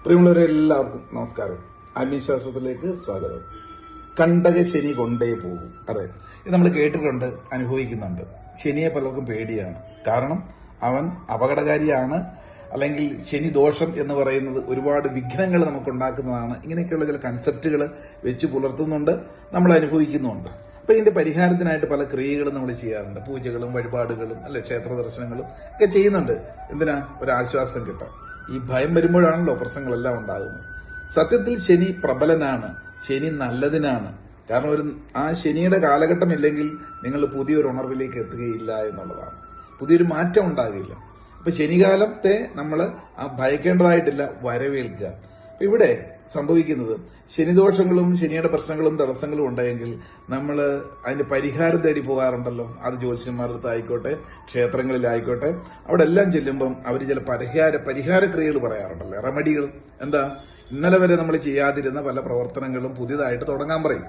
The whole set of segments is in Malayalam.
പ്രിയമുള്ളവരെ എല്ലാവർക്കും നമസ്കാരം. ആത്മീയശാസ്ത്രത്തിലേക്ക് സ്വാഗതം. കണ്ടക ശനി കൊണ്ടേ പോകും. അതെ, ഇത് നമ്മൾ കേട്ടിട്ടുണ്ട്, അനുഭവിക്കുന്നുണ്ട്. ശനിയെ പലർക്കും പേടിയാണ്. കാരണം അവൻ അപകടകാരിയാണ്, അല്ലെങ്കിൽ ശനി ദോഷം എന്ന് പറയുന്നത് ഒരുപാട് വിഘ്നങ്ങൾ നമുക്കുണ്ടാക്കുന്നതാണ്. ഇങ്ങനെയൊക്കെയുള്ള ചില കൺസെപ്റ്റുകൾ വെച്ച് പുലർത്തുന്നുണ്ട്, നമ്മൾ അനുഭവിക്കുന്നുണ്ട്. അപ്പൊ ഇതിന്റെ പരിഹാരത്തിനായിട്ട് പല ക്രിയകളും നമ്മൾ ചെയ്യാറുണ്ട്. പൂജകളും വഴിപാടുകളും അല്ലെ ക്ഷേത്ര ദർശനങ്ങളും ഒക്കെ ചെയ്യുന്നുണ്ട്. എന്തിനാ? ഒരു ആശ്വാസം കിട്ടാൻ. ഈ ഭയം വരുമ്പോഴാണല്ലോ പ്രശ്നങ്ങളെല്ലാം ഉണ്ടാകുന്നത്. സത്യത്തിൽ ശനി പ്രബലനാണ്, ശനി നല്ലതിനാണ്. കാരണം ആ ശനിയുടെ കാലഘട്ടം ഇല്ലെങ്കിൽ നിങ്ങൾ പുതിയൊരു ഉണർവിലേക്ക് എത്തുകയില്ല എന്നുള്ളതാണ്. പുതിയൊരു മാറ്റം ഉണ്ടാകില്ല. അപ്പൊ ശനികാലത്തെ നമ്മൾ ഭയക്കേണ്ടതായിട്ടില്ല, വരവേൽക്കുക. ഇവിടെ സംഭവിക്കുന്നത് ശനിദോഷങ്ങളും ശനിയുടെ പ്രശ്നങ്ങളും തടസ്സങ്ങളും ഉണ്ടെങ്കിൽ നമ്മൾ അതിന്റെ പരിഹാരം തേടി പോകാറുണ്ടല്ലോ. അത് ജ്യോത്സ്യന്മാരുടെ അടുത്തായിക്കോട്ടെ, ക്ഷേത്രങ്ങളിലായിക്കോട്ടെ, അവിടെ എല്ലാം ചെല്ലുമ്പം അവർ ചില പരിഹാര ക്രിയകൾ പറയാറുണ്ടല്ലോ, റെമഡികൾ. എന്താ? ഇന്നലെ വരെ നമ്മൾ ചെയ്യാതിരുന്ന പല പ്രവർത്തനങ്ങളും പുതിയതായിട്ട് തുടങ്ങാൻ പറയും.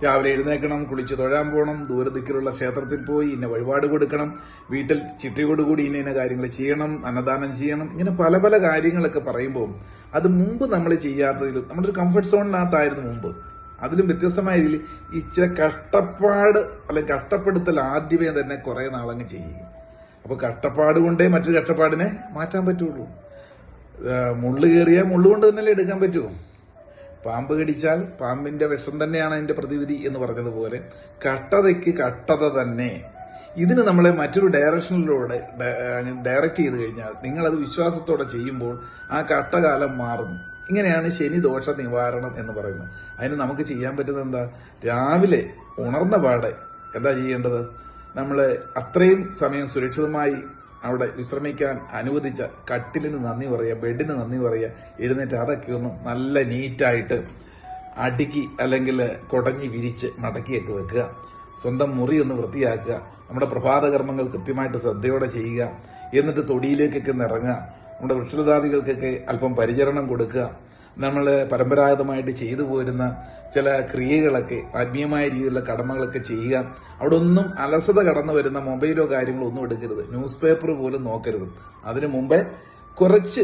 രാവിലെ എഴുന്നേക്കണം, കുളിച്ച് തൊഴാൻ പോകണം, ദൂരദിക്കിലുള്ള ക്ഷേത്രത്തിൽ പോയി ഇന്ന വഴിപാട് കൊടുക്കണം, വീട്ടിൽ ചിട്ടയോടുകൂടി ഇന്ന കാര്യങ്ങൾ ചെയ്യണം, അന്നദാനം ചെയ്യണം, ഇങ്ങനെ പല പല കാര്യങ്ങളൊക്കെ പറയുമ്പോൾ അത് മുമ്പ് നമ്മൾ ചെയ്യാത്തതിൽ നമ്മുടെ ഒരു കംഫർട്ട് സോണിനകത്തായിരുന്നു മുമ്പ്. അതിലും വ്യത്യസ്തമായ രീതിയിൽ ഈ ചില കഷ്ടപ്പാട് അല്ലെങ്കിൽ കഷ്ടപ്പെടുത്തൽ ആദ്യമേ തന്നെ കുറെ നാളങ്ങ് ചെയ്യും. അപ്പൊ കഷ്ടപ്പാട് കൊണ്ടേ മറ്റൊരു കഷ്ടപ്പാടിനെ മാറ്റാൻ പറ്റുള്ളൂ. മുള്ളു കയറിയാൽ മുള്ളുകൊണ്ട് തന്നെയല്ലേ എടുക്കാൻ പറ്റുമോ? പാമ്പ് കടിച്ചാൽ പാമ്പിന്റെ വിഷം തന്നെയാണ് അതിന്റെ പ്രതിവിധി എന്ന് പറഞ്ഞതുപോലെ കഷ്ടതയ്ക്ക് കഷ്ടത തന്നെ. ഇതിന് നമ്മളെ മറ്റൊരു ഡയറക്ഷനിലൂടെ ഡയറക്റ്റ് ചെയ്ത് കഴിഞ്ഞാൽ നിങ്ങളത് വിശ്വാസത്തോടെ ചെയ്യുമ്പോൾ ആ കഷ്ടകാലം മാറുന്നു. ഇങ്ങനെയാണ് ശനി ദോഷ നിവാരണം എന്ന് പറയുന്നത്. അതിന് നമുക്ക് ചെയ്യാൻ പറ്റുന്നത് എന്താ? രാവിലെ ഉണർന്ന പാടെ എന്താ ചെയ്യേണ്ടത്? നമ്മൾ അത്രയും സമയം സുരക്ഷിതമായി അവിടെ വിശ്രമിക്കാൻ അനുവദിച്ച കട്ടിലിന് നന്ദി പറയുക, ബെഡിന് നന്ദി പറയുക, എഴുന്നേറ്റ് അതൊക്കെ ഒന്ന് നല്ല നീറ്റായിട്ട് അടുക്കി അല്ലെങ്കിൽ കുടഞ്ഞി വിരിച്ച് മടക്കിയൊക്കെ വെക്കുക. സ്വന്തം മുറി ഒന്ന് വൃത്തിയാക്കുക. നമ്മുടെ പ്രഭാതകർമ്മങ്ങൾ കൃത്യമായിട്ട് ശ്രദ്ധയോടെ ചെയ്യുക. എന്നിട്ട് തൊടിയിലേക്കൊക്കെ ഇറങ്ങുക. നമ്മുടെ വൃക്ഷലതാദികൾക്കൊക്കെ അല്പം പരിചരണം കൊടുക്കുക. നമ്മൾ പരമ്പരാഗതമായിട്ട് ചെയ്തു പോരുന്ന ചില ക്രിയകളൊക്കെ, ആത്മീയമായ രീതിയിലുള്ള കടമകളൊക്കെ ചെയ്യുക. അവിടെ ഒന്നും അലസത കടന്നു വരുന്ന മൊബൈലോ കാര്യങ്ങളോ ഒന്നും എടുക്കരുത്. ന്യൂസ് പേപ്പർ പോലും നോക്കരുത്. അതിനു മുമ്പേ കുറച്ച്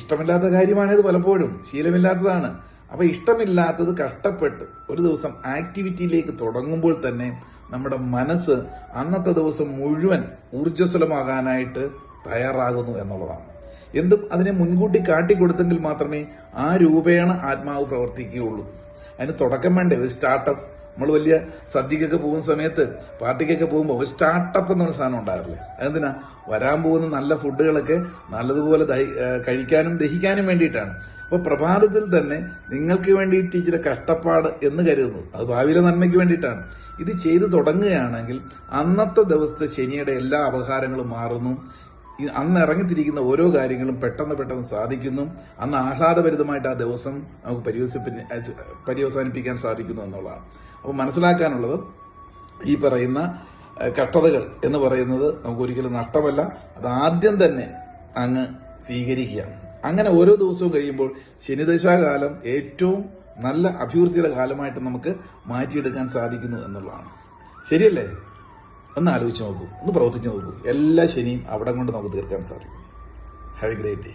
ഇഷ്ടമില്ലാത്ത കാര്യമാണിത്, പലപ്പോഴും ശീലമില്ലാത്തതാണ്. അപ്പൊ ഇഷ്ടമില്ലാത്തത് കഷ്ടപ്പെട്ട് ഒരു ദിവസം ആക്ടിവിറ്റിയിലേക്ക് തുടങ്ങുമ്പോൾ തന്നെ നമ്മുടെ മനസ്സ് അന്നത്തെ ദിവസം മുഴുവൻ ഊർജ്ജസ്വലമാകാനായിട്ട് തയ്യാറാകുന്നു എന്നുള്ളതാണ്. എന്തും അതിനെ മുൻകൂട്ടി കാട്ടിക്കൊടുത്തെങ്കിൽ മാത്രമേ ആ രൂപേണ ആത്മാവ് പ്രവർത്തിക്കുകയുള്ളൂ. അതിന് തുടക്കം വേണ്ടേ? ഒരു സ്റ്റാർട്ടപ്പ്. നമ്മൾ വലിയ സദ്യക്കൊക്കെ പോകുന്ന സമയത്ത്, പാർട്ടിക്കൊക്കെ പോകുമ്പോൾ ഒരു സ്റ്റാർട്ടപ്പ് എന്നൊരു സാധനം ഉണ്ടാകില്ലേ? അതെന്തിനാ? വരാൻ പോകുന്ന നല്ല ഫുഡുകളൊക്കെ നല്ലതുപോലെ കഴിക്കാനും ദഹിക്കാനും വേണ്ടിയിട്ടാണ്. അപ്പൊ പ്രഭാതത്തിൽ തന്നെ നിങ്ങൾക്ക് വേണ്ടിയിട്ട് ഇച്ചിരി കഷ്ടപ്പാട് എന്ന് കരുതുന്നത് അത് ഭാവിയിലെ നന്മയ്ക്ക് വേണ്ടിയിട്ടാണ്. ഇത് ചെയ്തു തുടങ്ങുകയാണെങ്കിൽ അന്നത്തെ ദിവസത്തെ ശനിയുടെ എല്ലാ അപകാരങ്ങളും മാറുന്നു. അന്ന് ഇറങ്ങിത്തിരിക്കുന്ന ഓരോ കാര്യങ്ങളും പെട്ടെന്ന് സാധിക്കുന്നു. അന്ന് ആഹ്ലാദഭരിതമായിട്ട് ആ ദിവസം നമുക്ക് പര്യവസാനിപ്പിക്കാൻ സാധിക്കുന്നു എന്നുള്ളതാണ്. അപ്പോൾ മനസ്സിലാക്കാനുള്ളത്, ഈ പറയുന്ന കഷ്ടതകൾ എന്ന് പറയുന്നത് നമുക്ക് ഒരിക്കലും നഷ്ടമല്ല. അത് ആദ്യം തന്നെ അങ്ങ് സ്വീകരിക്കുക. അങ്ങനെ ഓരോ ദിവസവും കഴിയുമ്പോൾ ശനിദശാകാലം ഏറ്റവും നല്ല അഭിവൃദ്ധിയുടെ കാലമായിട്ട് നമുക്ക് മാറ്റിയെടുക്കാൻ സാധിക്കുന്നു എന്നുള്ളതാണ്. ശരിയല്ലേ? ഒന്ന് ആലോചിച്ച് നോക്കൂ, ഒന്ന് പ്രവർത്തിച്ച് നോക്കൂ. എല്ലാ ശനിയും അവിടെ കൊണ്ട് നമുക്ക് തീർക്കാൻ സാധിക്കും. Have A great day.